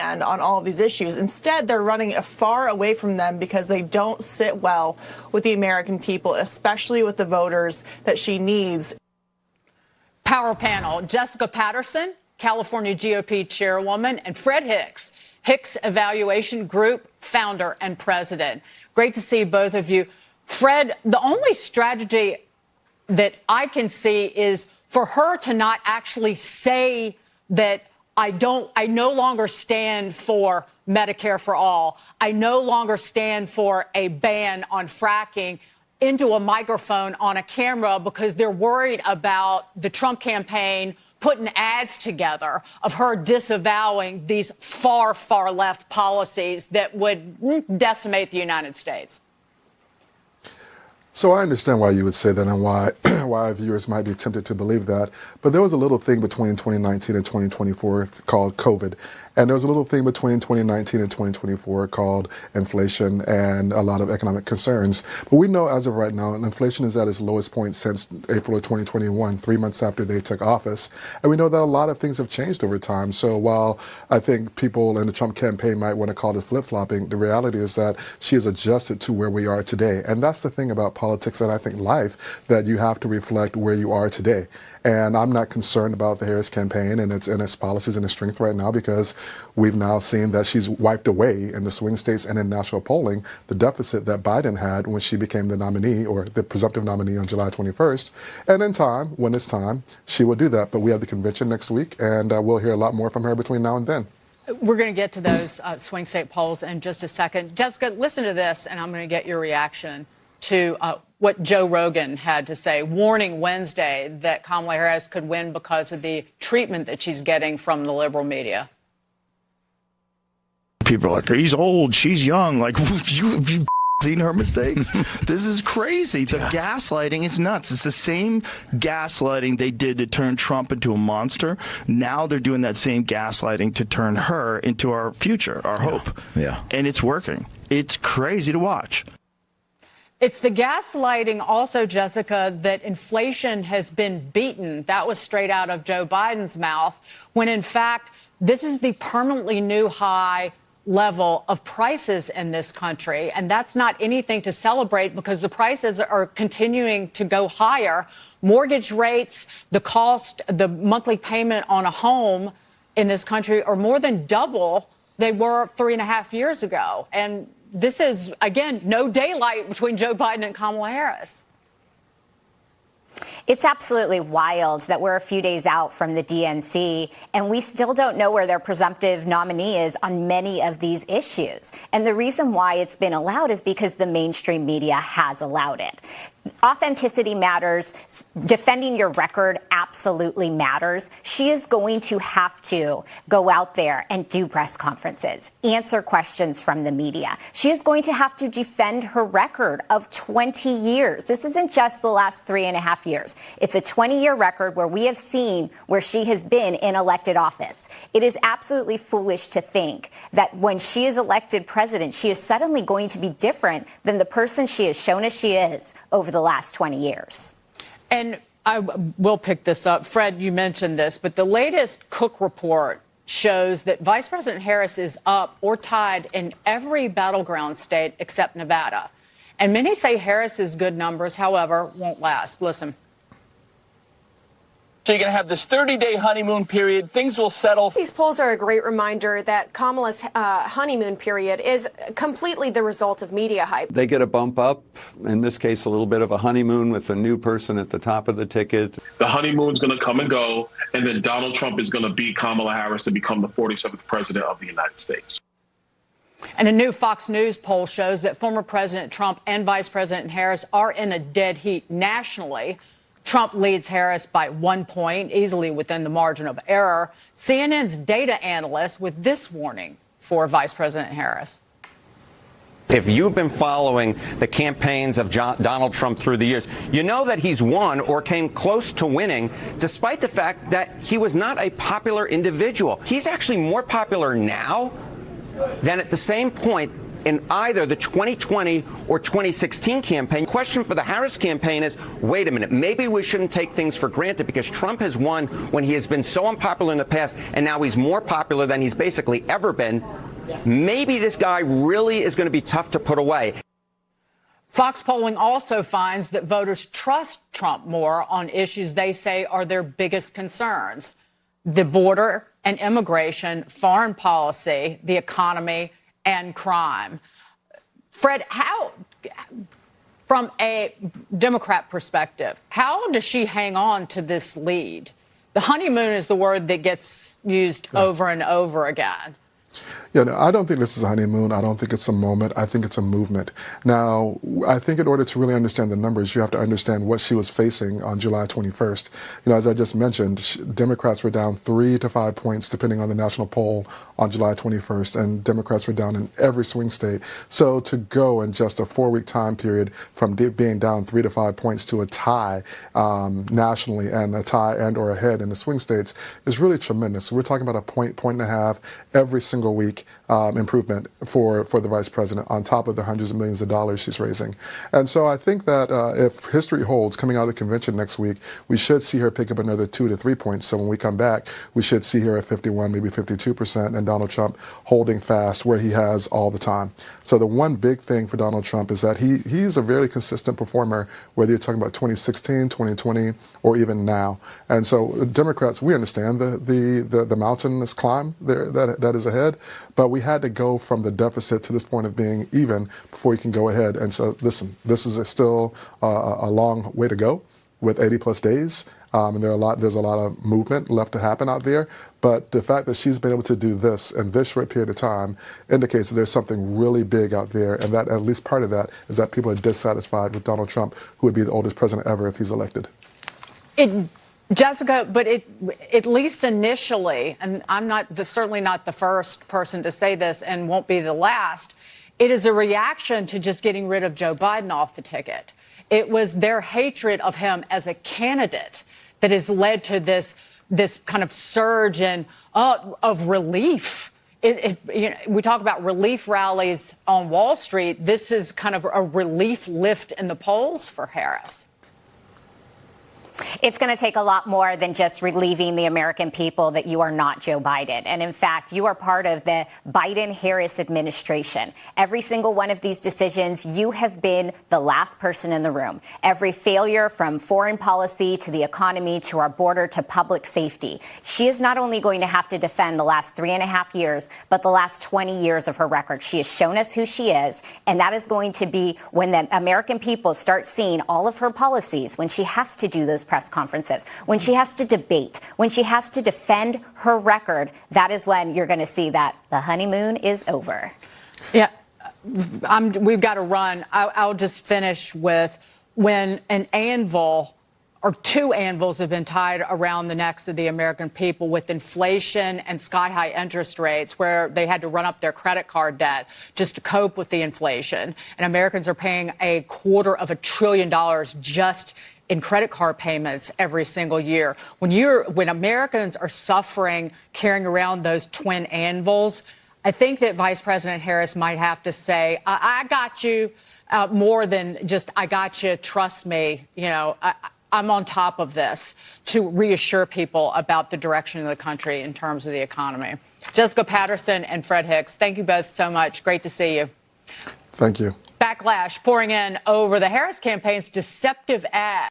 on all of these issues. Instead, they're running far away from them because they don't sit well with the American people, especially with the voters that she needs. Power panel, Jessica Patterson, California GOP chairwoman, and Fred Hicks, Hicks Evaluation Group founder and president. Great to see both of you. Fred, the only strategy that I can see is for her to not actually say that I no longer stand for Medicare for all. I no longer stand for a ban on fracking into a microphone on a camera because they're worried about the Trump campaign putting ads together of her disavowing these far, far left policies that would decimate the United States. So I understand why you would say that and why viewers might be tempted to believe that. But there was a little thing between 2019 and 2024 called COVID. And there was a little thing between 2019 and 2024 called inflation and a lot of economic concerns. But we know as of right now, inflation is at its lowest point since April of 2021, 3 months after they took office. And we know that a lot of things have changed over time. So while I think people in the Trump campaign might want to call it flip-flopping, the reality is that she has adjusted to where we are today. And that's the thing about politics and I think life, that you have to reflect where you are today. And I'm not concerned about the Harris campaign and its policies and its strength right now because we've now seen that she's wiped away in the swing states and in national polling the deficit that Biden had when she became the nominee or the presumptive nominee on July 21st. And in time, when it's time, she will do that. But we have the convention next week, and we'll hear a lot more from her between now and then. We're going to get to those swing state polls in just a second. Jessica, listen to this, and I'm going to get your reaction to what Joe Rogan had to say, warning Wednesday that Kamala Harris could win because of the treatment that she's getting from the liberal media. People are like, he's old, she's young. Like, have you seen her mistakes? This is crazy. The gaslighting is nuts. It's the same gaslighting they did to turn Trump into a monster. Now they're doing that same gaslighting to turn her into our future, our hope. Yeah. And it's working. It's crazy to watch. It's the gaslighting also, Jessica, that inflation has been beaten. That was straight out of Joe Biden's mouth, when in fact, this is the permanently new high level of prices in this country. And that's not anything to celebrate because the prices are continuing to go higher. Mortgage rates, the cost, the monthly payment on a home in this country are more than double they were 3.5 years ago. And this is, again, no daylight between Joe Biden and Kamala Harris. It's absolutely wild that we're a few days out from the DNC and we still don't know where their presumptive nominee is on many of these issues. And the reason why it's been allowed is because the mainstream media has allowed it. Authenticity matters. Defending your record absolutely matters. She is going to have to go out there and do press conferences, answer questions from the media. She is going to have to defend her record of 20 years. This isn't just the last 3.5 years. It's a 20-year record where we have seen where she has been in elected office. It is absolutely foolish to think that when she is elected president, she is suddenly going to be different than the person she has shown us she is over the last 20 years. And I will pick this up. Fred, you mentioned this, but the latest Cook report shows that Vice President Harris is up or tied in every battleground state except Nevada. And many say Harris's good numbers, however, won't last. Listen. So you're going to have this 30-day honeymoon period. Things will settle. These polls are a great reminder that Kamala's honeymoon period is completely the result of media hype. They get a bump up, in this case, a little bit of a honeymoon with a new person at the top of the ticket. The honeymoon's going to come and go, and then Donald Trump is going to beat Kamala Harris to become the 47th president of the United States. And a new Fox News poll shows that former President Trump and Vice President Harris are in a dead heat nationally. Trump leads Harris by 1 point, easily within the margin of error. CNN's data analyst with this warning for Vice President Harris. If you've been following the campaigns of Donald Trump through the years, you know that he's won or came close to winning, despite the fact that he was not a popular individual. He's actually more popular now than at the same point in either the 2020 or 2016 campaign. Question for the Harris campaign is, wait a minute, maybe we shouldn't take things for granted because Trump has won when he has been so unpopular in the past, and now he's more popular than he's basically ever been. Maybe this guy really is going to be tough to put away. Fox polling also finds that voters trust Trump more on issues they say are their biggest concerns: the border and immigration, foreign policy, the economy, and crime. Fred, how, from a Democrat perspective, how does she hang on to this lead? The honeymoon is the word that gets used over and over again. Yeah, no, I don't think this is a honeymoon. I don't think it's a moment. I think it's a movement. Now, I think in order to really understand the numbers, you have to understand what she was facing on July 21st. You know, as I just mentioned, Democrats were down 3 to 5 points, depending on the national poll, on July 21st, and Democrats were down in every swing state. So to go in just a 4-week time period from being down 3 to 5 points to a tie nationally, and a tie and or ahead in the swing states, is really tremendous. We're talking about a point and a half every single week improvement for the vice president, on top of the hundreds of millions of dollars she's raising. And so I think that if history holds, coming out of the convention next week, we should see her pick up another 2 to 3 points. So when we come back, we should see her at 51, maybe 52%, and Donald Trump holding fast where he has all the time. So the one big thing for Donald Trump is that he's a very consistent performer, whether you're talking about 2016, 2020, or even now. And so Democrats, we understand the mountainous climb there that is ahead, but we had to go from the deficit to this point of being even before you can go ahead. And so, listen, this is still a long way to go with 80 plus days. And there's a lot of movement left to happen out there. But the fact that she's been able to do this in this short period of time indicates that there's something really big out there. And that at least part of that is that people are dissatisfied with Donald Trump, who would be the oldest president ever if he's elected. Jessica, but at least initially, and I'm certainly not the first person to say this and won't be the last, it is a reaction to just getting rid of Joe Biden off the ticket. It was their hatred of him as a candidate that has led to this kind of surge of relief. We talk about relief rallies on Wall Street. This is kind of a relief lift in the polls for Harris. It's going to take a lot more than just relieving the American people that you are not Joe Biden. And in fact, you are part of the Biden-Harris administration. Every single one of these decisions, you have been the last person in the room. Every failure, from foreign policy to the economy to our border to public safety. She is not only going to have to defend the last 3.5 years, but the last 20 years of her record. She has shown us who she is. And that is going to be when the American people start seeing all of her policies, when she has to do those press conferences, when she has to debate, when she has to defend her record, that is when you're going to see that the honeymoon is over. Yeah, we've got to run. I'll just finish with when an anvil or two anvils have been tied around the necks of the American people with inflation and sky-high interest rates, where they had to run up their credit card debt just to cope with the inflation. And Americans are paying $250 billion just in credit card payments every single year. When Americans are suffering carrying around those twin anvils, I think that Vice President Harris might have to say, I got you, more than just, I got you, trust me, I'm on top of this, to reassure people about the direction of the country in terms of the economy. Jessica Patterson and Fred Hicks, thank you both so much. Great to see you. Thank you. Backlash pouring in over the Harris campaign's deceptive ads.